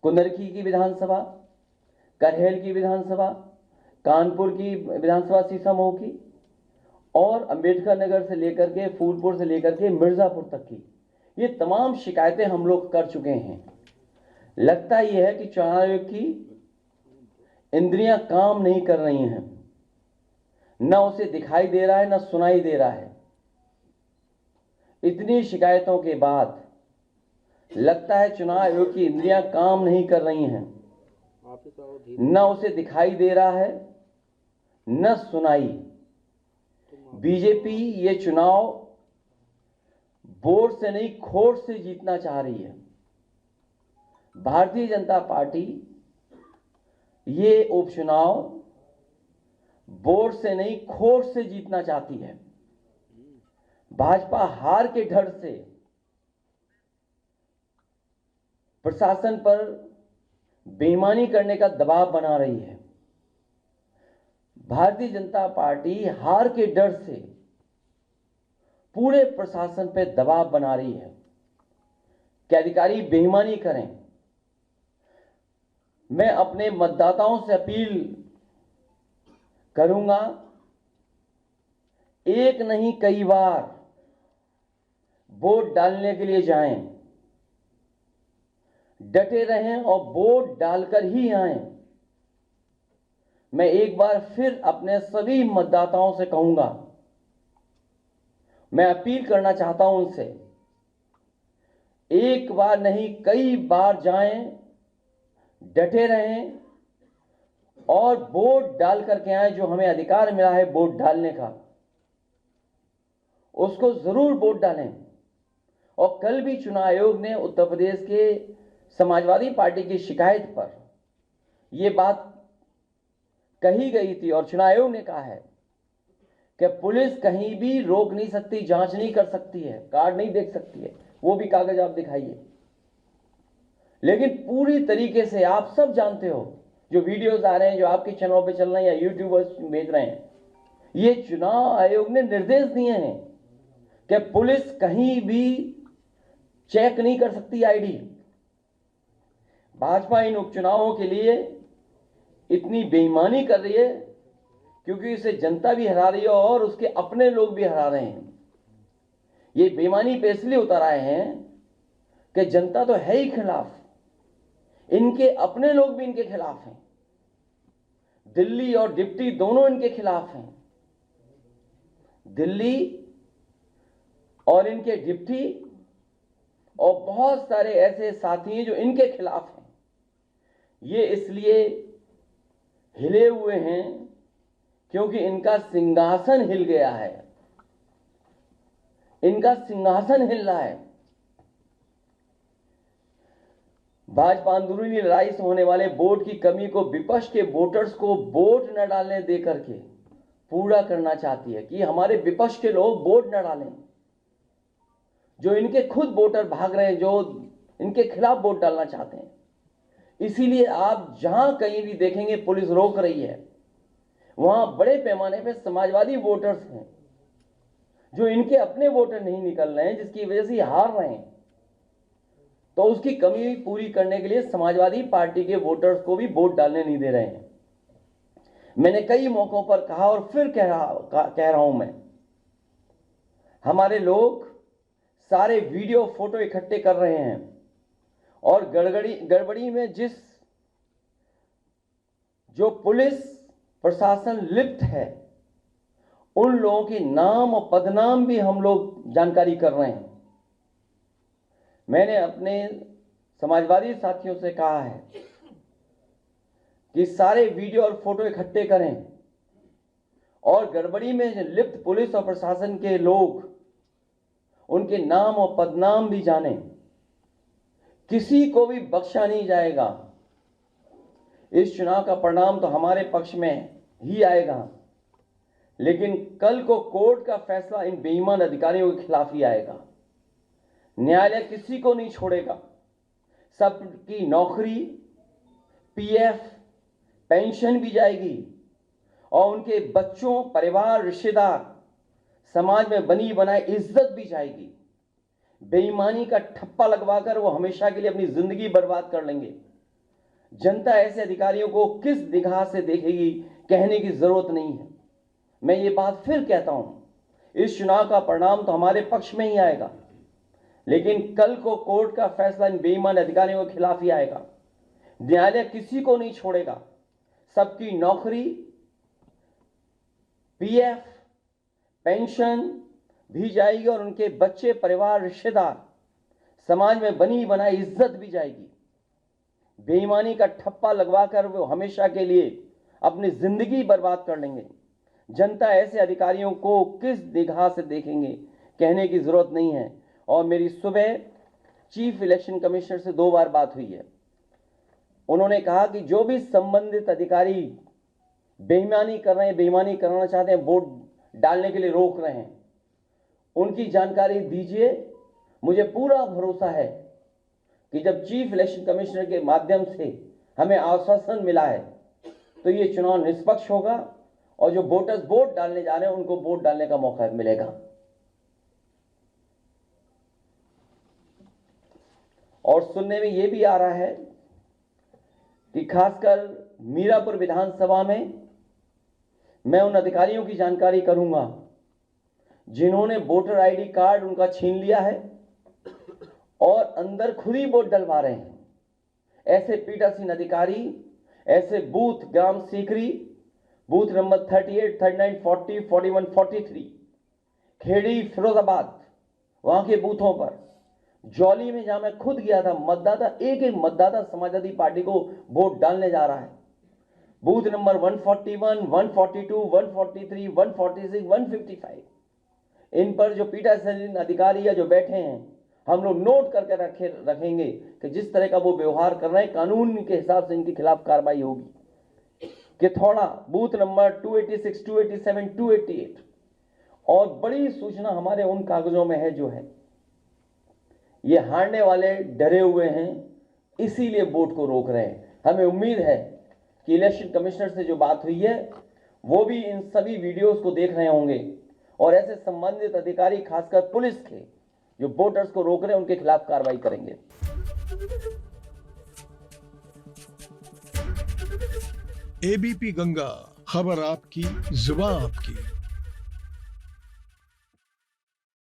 कुंदरकी की विधानसभा, करहेल की विधानसभा, कानपुर की विधानसभा शीशमऊ की, और अंबेडकर नगर से लेकर के फूलपुर से लेकर के मिर्जापुर तक की, ये तमाम शिकायतें हम लोग कर चुके हैं। लगता यह है कि चुनाव आयोग की इंद्रियां काम नहीं कर रही हैं, न उसे दिखाई दे रहा है न सुनाई दे रहा है। इतनी शिकायतों के बाद लगता है चुनाव आयोग की इंद्रियां काम नहीं कर रही हैं, न उसे दिखाई दे रहा है न सुनाई। बीजेपी ये चुनाव वोट से नहीं खोट से जीतना चाह रही है। भारतीय जनता पार्टी ये उपचुनाव वोट से नहीं खोट से जीतना चाहती है। भाजपा हार के डर से प्रशासन पर बेईमानी करने का दबाव बना रही है। भारतीय जनता पार्टी हार के डर से पूरे प्रशासन पर दबाव बना रही है कि अधिकारी बेईमानी करें। मैं अपने मतदाताओं से अपील करूंगा, एक नहीं कई बार वोट डालने के लिए जाएं, डटे रहें और वोट डालकर ही आएं। मैं एक बार फिर अपने सभी मतदाताओं से कहूंगा, मैं अपील करना चाहता हूं उनसे, एक बार नहीं कई बार जाएं, डटे रहें और वोट डाल करके आए। जो हमें अधिकार मिला है वोट डालने का, उसको जरूर वोट डालें। और कल भी चुनाव आयोग ने उत्तर प्रदेश के समाजवादी पार्टी की शिकायत पर यह बात कही गई थी और चुनाव आयोग ने कहा है कि पुलिस कहीं भी रोक नहीं सकती, जांच नहीं कर सकती है, कार्ड नहीं देख सकती है, वो भी कागज आप दिखाइए। लेकिन पूरी तरीके से आप सब जानते हो, जो वीडियोस आ रहे हैं, जो आपके चैनलों पे चल रहे हैं या यूट्यूबर्स भेज रहे हैं, ये चुनाव आयोग ने निर्देश दिए हैं कि पुलिस कहीं भी चेक नहीं कर सकती आईडी। भाजपा इन उपचुनावों के लिए इतनी बेईमानी कर रही है क्योंकि इसे जनता भी हरा रही है और उसके अपने लोग भी हरा रहे हैं। ये बेईमानी पे इसलिए उतर आए हैं कि जनता तो है ही खिलाफ, इनके अपने लोग भी इनके खिलाफ हैं। दिल्ली और डिप्टी दोनों इनके खिलाफ हैं। दिल्ली और इनके डिप्टी और बहुत सारे ऐसे साथी हैं जो इनके खिलाफ हैं। ये इसलिए हिले हुए हैं क्योंकि इनका सिंहासन हिल गया है, इनका सिंहासन हिल रहा है। भाजपा अंदरूनी लड़ाई से होने वाले वोट की कमी को विपक्ष के वोटर्स को वोट न डालने देकर के पूरा करना चाहती है कि हमारे विपक्ष के लोग वोट न डालें। जो इनके खुद वोटर भाग रहे हैं, जो इनके खिलाफ वोट डालना चाहते हैं। इसीलिए आप जहां कहीं भी देखेंगे पुलिस रोक रही है, वहां बड़े पैमाने पर समाजवादी वोटर्स हैं जो इनके अपने वोटर नहीं निकल रहे हैं, जिसकी वजह से हार रहे हैं। तो उसकी कमी पूरी करने के लिए समाजवादी पार्टी के वोटर्स को भी वोट डालने नहीं दे रहे हैं। मैंने कई मौकों पर कहा और फिर कह रहा हूं मैं, हमारे लोग सारे वीडियो फोटो इकट्ठे कर रहे हैं और गड़बड़ी में जो पुलिस प्रशासन लिप्त है, उन लोगों के नाम और पदनाम भी हम लोग जानकारी कर रहे हैं। मैंने अपने समाजवादी साथियों से कहा है कि सारे वीडियो और फोटो इकट्ठे करें और गड़बड़ी में लिप्त पुलिस और प्रशासन के लोग, उनके नाम और पदनाम भी जानें। किसी को भी बख्शा नहीं जाएगा। इस चुनाव का परिणाम तो हमारे पक्ष में ही आएगा, लेकिन कल को कोर्ट का फैसला इन बेईमान अधिकारियों के खिलाफ ही आएगा। न्यायालय किसी को नहीं छोड़ेगा। सबकी नौकरी, पीएफ, पेंशन भी जाएगी और उनके बच्चों, परिवार, रिश्तेदार, समाज में बनी बनाई इज्जत भी जाएगी। बेईमानी का ठप्पा लगवाकर वो हमेशा के लिए अपनी जिंदगी बर्बाद कर लेंगे। जनता ऐसे अधिकारियों को किस निगाह से देखेगी कहने की जरूरत नहीं है। मैं ये बात फिर कहता हूं, इस चुनाव का परिणाम तो हमारे पक्ष में ही आएगा, लेकिन कल को कोर्ट का फैसला इन बेईमान अधिकारियों के खिलाफ ही आएगा। न्यायालय किसी को नहीं छोड़ेगा, सबकी नौकरी, पीएफ, पेंशन भी जाएगी और उनके बच्चे, परिवार, रिश्तेदार, समाज में बनी बनाई इज्जत भी जाएगी। बेईमानी का ठप्पा लगवाकर वो हमेशा के लिए अपनी जिंदगी बर्बाद कर लेंगे। जनता ऐसे अधिकारियों को किस निगाह से देखेंगे कहने की जरूरत नहीं है। और मेरी सुबह चीफ इलेक्शन कमिश्नर से 2 बार बात हुई है। उन्होंने कहा कि जो भी संबंधित अधिकारी बेईमानी कर रहे हैं, बेईमानी कराना चाहते हैं, वोट डालने के लिए रोक रहे हैं, उनकी जानकारी दीजिए। मुझे पूरा भरोसा है कि जब चीफ इलेक्शन कमिश्नर के माध्यम से हमें आश्वासन मिला है तो ये चुनाव निष्पक्ष होगा और जो वोटर्स वोट डालने जा रहे हैं उनको वोट डालने का मौका मिलेगा। और सुनने में यह भी आ रहा है कि खासकर मीरापुर विधानसभा में मैं उन अधिकारियों की जानकारी करूंगा जिन्होंने वोटर आईडी कार्ड उनका छीन लिया है और अंदर खुद ही वोट डलवा रहे हैं। ऐसे पीठासीन अधिकारी, ऐसे बूथ ग्राम सीकरी, बूथ नंबर 38, 39, 40, 41, 43, खेड़ी, फिरोजाबाद, वहां के बूथों पर, जौली में जहां मैं खुद गया था, मतदाता एक एक मतदाता समाजवादी पार्टी को वोट डालने जा रहा है। बूथ नंबर 141, 142, 143, 146, 155, इन पर जो पीठासीन अधिकारी या जो बैठे हैं, हम लोग नोट करके रखेंगे कि जिस तरह का वो व्यवहार कर रहे हैं कानून के हिसाब से इनके खिलाफ कार्रवाई होगी। किथौड़ा बूथ नंबर 286, 287, 288। और बड़ी सूचना हमारे उन कागजों में है जो है ये हारने वाले डरे हुए हैं, इसीलिए वोट को रोक रहे हैं। हमें उम्मीद है कि इलेक्शन कमिश्नर से जो बात हुई है वो भी इन सभी वीडियोस को देख रहे होंगे और ऐसे संबंधित अधिकारी, खासकर पुलिस के जो वोटर्स को रोक रहे हैं, उनके खिलाफ कार्रवाई करेंगे। एबीपी गंगा, खबर आपकी, जुबान आपकी।